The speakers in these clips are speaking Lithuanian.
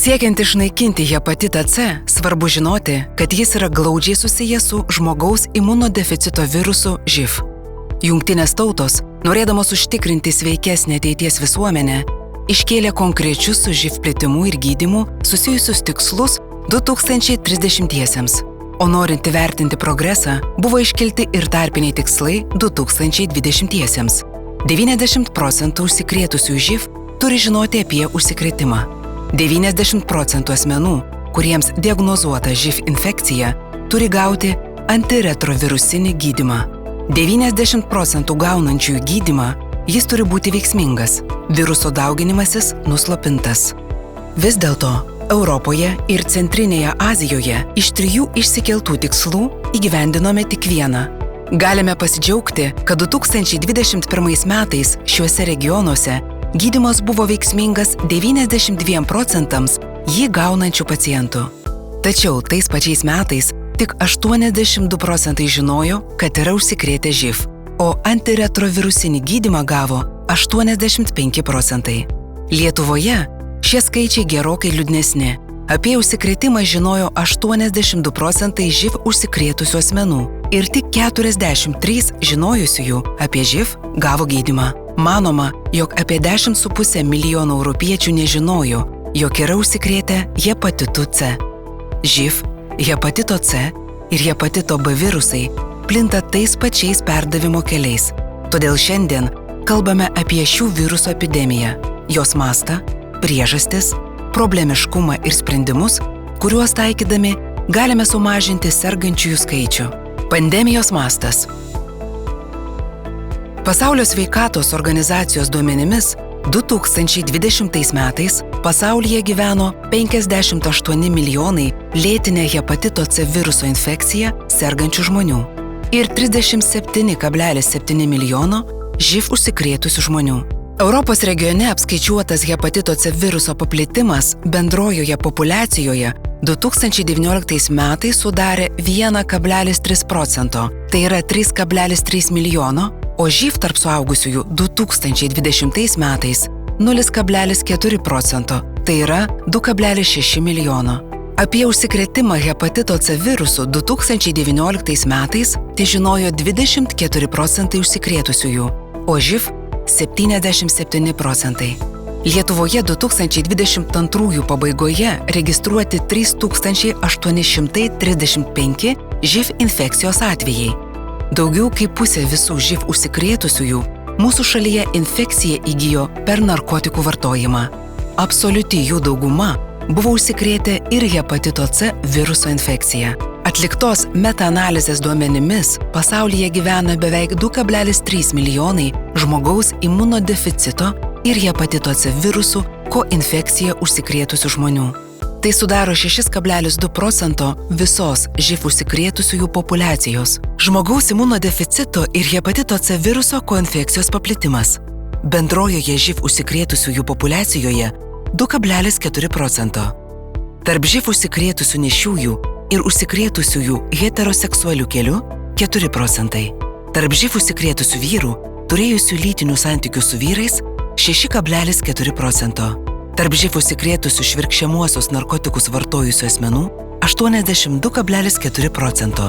Siekiant išnaikinti hepatitą C, svarbu žinoti, kad jis yra glaudžiai susijęs su žmogaus imunodeficito virusu živ. Jungtinės tautos, norėdamos užtikrinti sveikesnę ateities visuomenę, iškėlė konkrečius su živ plitimu ir gydymu susijusius tikslus 2030-iesiems. O norint įvertinti progresą, buvo iškelti ir tarpiniai tikslai 2020-iesiems. 90% užsikrėtusių živ turi žinoti apie užsikrėtimą. 90% asmenų, kuriems diagnozuota živ infekcija, turi gauti antiretrovirusinį gydymą. 90% gaunančiųjų gydymą jis turi būti veiksmingas, viruso dauginimasis nuslopintas. Vis dėlto, Europoje ir Centrinėje Azijoje iš 3 išsikeltų tikslų įgyvendinome tik vieną. Galime pasidžiaugti, kad 2021 metais šiuose regionuose gydymas buvo veiksmingas 92% jį gaunančių pacientų. Tačiau tais pačiais metais tik 82% žinojo, kad yra užsikrėtę živ, o antiretrovirusinį gydymą gavo 85%. Lietuvoje šie skaičiai gerokai liūdnesni. Apie užsikrėtimą žinojo 82% živ užsikrėtusių asmenų ir tik 43 žinojusiųjų apie živ gavo gydymą. Manoma, jog apie 10,5 milijono europiečių nežinojo, jog yra užsikrėtę hepatitu C. Živ, hepatito C ir hepatito B virusai plinta tais pačiais perdavimo keliais. Todėl šiandien kalbame apie šių virusų epidemiją, jos mastą, priežastis, problemiškumą ir sprendimus, kuriuos taikydami galime sumažinti sergančiųjų skaičių. Pandemijos mastas. Pasaulio sveikatos organizacijos duomenimis 2020 metais pasaulyje gyveno 58 milijonai lėtinę hepatito C viruso infekciją sergančių žmonių ir 37,7 milijono živ užsikrėtusių žmonių. Europos regione apskaičiuotas hepatito C viruso paplitimas bendrojoje populiacijoje 2019 metais sudarė 1,3%, tai yra 3,3 milijono, o živ tarp suaugusiųjų 2020 metais 0,4%, tai yra 2,6 milijono. Apie užsikrėtimą hepatito C virusu 2019 metais tai žinojo 24% užsikrėtusiųjų, o živ 77%. Lietuvoje 2022 pabaigoje registruoti 3835 živ infekcijos atvejai. Daugiau kaip pusė visų živ užsikrėtusiųjų mūsų šalyje infekciją įgijo per narkotikų vartojimą. Absoliuti jų dauguma buvo užsikrėtę ir hepatito C viruso infekcija. Atliktos metaanalizės duomenimis pasaulyje gyvena beveik 2,3 milijonai žmogaus imunodeficito ir hepatito C virusų koinfekcija užsikrėtusių žmonių. Tai sudaro 6,2% visos živ užsikrėtusiųjų populiacijos. Žmogaus imunodeficito ir hepatito C viruso koinfekcijos paplitimas. Bendrojoje živ užsikrėtusiųjų populiacijoje 2,4%. Tarp živ užsikrėtusių nėščiųjų ir užsikrėtusiųjų heteroseksualių keliu 4%. Tarp živ užsikrėtusių vyrų, turėjusių lytinių santykių su vyrais 6,4%. Tarp živ užsikrėtusių švirkščiamuosius narkotikus vartojusių asmenų 82,4%.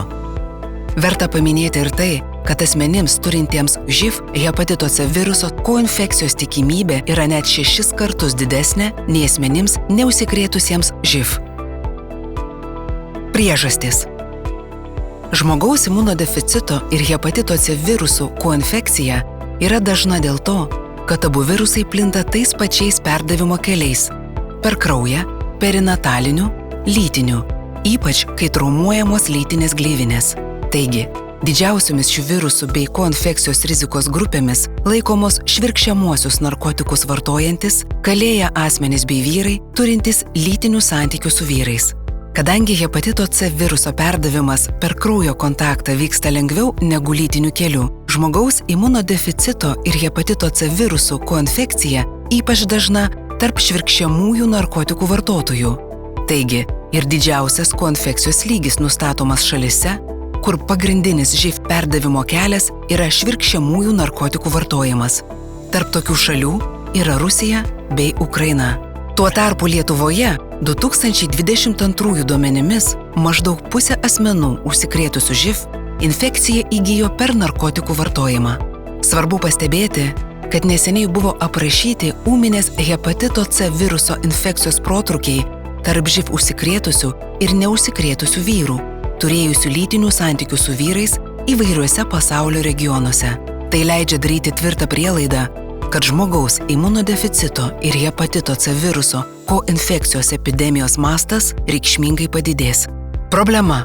Verta paminėti ir tai, kad asmenims turintiems živ hepatito C viruso koinfekcijos tikimybė yra net 6 kartus didesnė nei asmenims neužsikrėtusiems živ. Priežastis. Žmogaus imunodeficito ir hepatito C virusų koinfekcija yra dažna dėl to, kad abu virusai plinta tais pačiais perdavimo keliais – per kraują, perinataliniu, lytiniu, ypač kai traumuojamos lytinės gleivinės. Taigi, didžiausiomis šių virusų bei koinfekcijos rizikos grupėmis laikomos švirkščiamuosius narkotikus vartojantis, kalėję asmenys bei vyrai, turintys lytinių santykių su vyrais. Kadangi hepatito C viruso perdavimas per kraujo kontaktą vyksta lengviau negu lytiniu keliu, žmogaus imunodeficito ir hepatito C virusų koinfekcija ypač dažna tarp švirkščiamųjų narkotikų vartotojų. Taigi, ir didžiausias koinfekcijos lygis nustatomas šalyse, kur pagrindinis živ perdavimo kelias yra švirkščiamųjų narkotikų vartojimas. Tarp tokių šalių yra Rusija bei Ukraina. Tuo tarpu Lietuvoje 2022 duomenimis maždaug pusė asmenų užsikrėtusių živ infekciją įgijo per narkotikų vartojimą. Svarbu pastebėti, kad neseniai buvo aprašyti ūminės hepatito C viruso infekcijos protrukiai tarp živ užsikrėtusių ir neužsikrėtusių vyrų, turėjusių lytinių santykių su vyrais įvairiuose pasaulio regionuose. Tai leidžia daryti tvirtą prielaidą, kad žmogaus imunodeficito ir hepatito C viruso koinfekcijos epidemijos mastas reikšmingai padidės. Problema.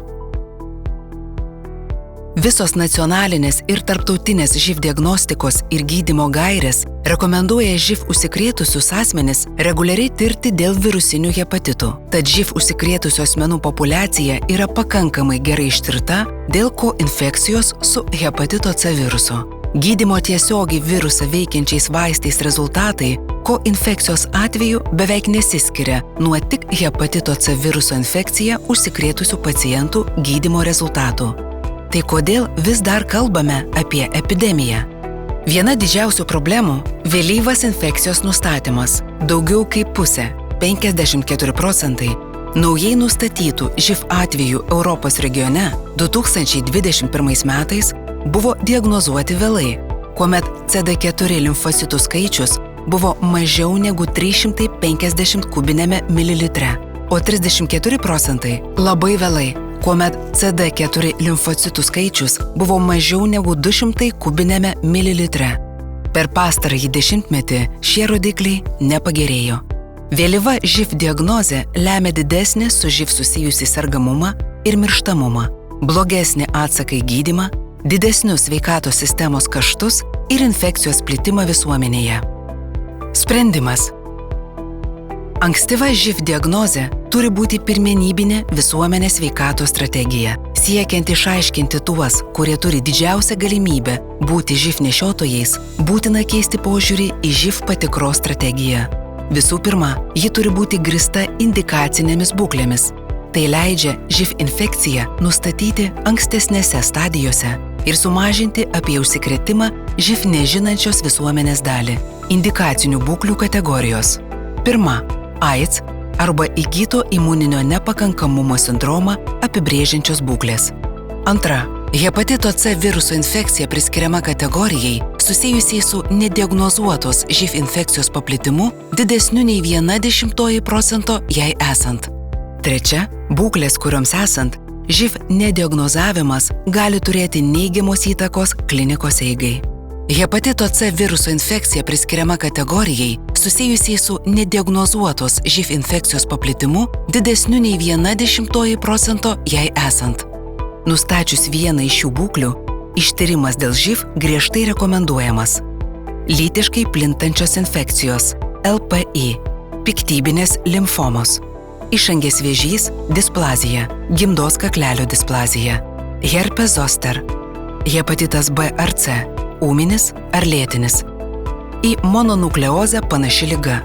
Visos nacionalinės ir tarptautinės živ diagnostikos ir gydymo gairės rekomenduoja živ užsikrėtusius asmenis reguliariai tirti dėl virusinių hepatitų. Tad živ užsikrėtusių asmenų populiacija yra pakankamai gerai ištirta dėl koinfekcijos su hepatito C virusu. Gydymo tiesiogiai virusą veikiančiais vaistais rezultatai koinfekcijos atveju beveik nesiskiria nuo tik hepatito C viruso infekcija užsikrėtusių pacientų gydymo rezultatų. Tai kodėl vis dar kalbame apie epidemiją? Viena didžiausių problemų – vėlyvas infekcijos nustatymas. Daugiau kaip pusė, 54%, naujai nustatytų živ atvejų Europos regione 2021 metais buvo diagnozuoti vėlai, kuomet CD4 limfocitų skaičius buvo mažiau negu 350 kubinėme mililitre, o 34% labai vėlai, kuomet CD4 limfocitų skaičius buvo mažiau negu 200 kubinėme mililitre. Per pastarąjį dešimtmetį šie rodikliai nepagerėjo. Vėlyva živ diagnozė lemia didesnį su živ susijusį sergamumą ir mirštamumą, blogesnį atsaką į gydymą, didesnius sveikatos sistemos kaštus ir infekcijos plitimą visuomenėje. Sprendimas. Ankstyva živ diagnozė turi būti pirmenybinė visuomenės sveikatos strategija. Siekiant išaiškinti tuos, kurie turi didžiausią galimybę būti živ nešiotojais, būtina keisti požiūrį į živ patikros strategiją. Visų pirma, ji turi būti grįsta indikacinėmis būklėmis. Tai leidžia živ infekciją nustatyti ankstesnėse stadijose ir sumažinti apie užsikrėtimą živ nežinančios visuomenės dalį. Indikacinių būklių kategorijos. Pirma, AIDS arba įgyto imuninio nepakankamumo sindromą apibrėžiančios būklės. Antra, hepatito C viruso infekcija priskiriama kategorijai susijusiai su nediagnozuotos živ infekcijos paplitimu didesniu nei 0,1% jai esant. Trečia, būklės, kurioms esant, živ nediagnozavimas gali turėti neigiamos įtakos klinikos eigai. Hepatito C viruso infekcija priskiriama kategorijai susijusiai su nediagnozuotos živ infekcijos paplitimu didesniu nei 0,1% jai esant. Nustačius vieną iš šių būklių, ištyrimas dėl živ griežtai rekomenduojamas. Lytiškai plintančios infekcijos LPI, piktybinės limfomos, išangės vėžys, displazija, gimdos kaklelio displazija, herpes zoster, hepatitas B ar C, ūminis ar lėtinis, į mononukleozę panaši liga,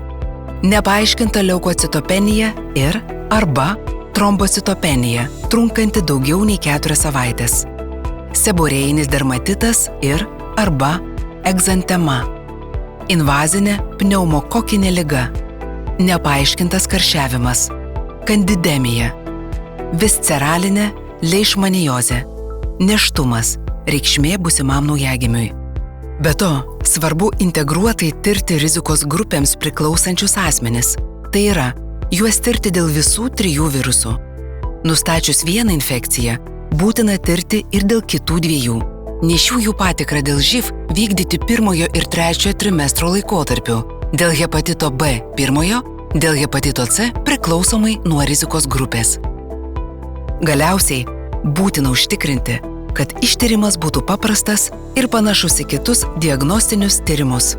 nepaaiškinta leukocitopenija ir arba trombocitopenija, trunkanti daugiau nei 4 savaitės, seborėjinis dermatitas ir arba egzantema, invazinė pneumokokinė liga, nepaaiškintas karščiavimas, kandidemija, visceralinė leišmaniozė, nėštumas, reikšmė būsimam naujagimiui. Be to, svarbu integruotai tirti rizikos grupėms priklausančius asmenis. Tai yra, juos tirti dėl visų 3 virusų. Nustačius vieną infekciją, būtina tirti ir dėl kitų 2. Nėščiųjų patikrą dėl živ vykdyti 1 ir 3 trimestro laikotarpiu, dėl hepatito B 1, dėl hepatito C priklausomai nuo rizikos grupės. Galiausiai, būtina užtikrinti, kad ištyrimas būtų paprastas ir panašus į kitus diagnostinius tyrimus.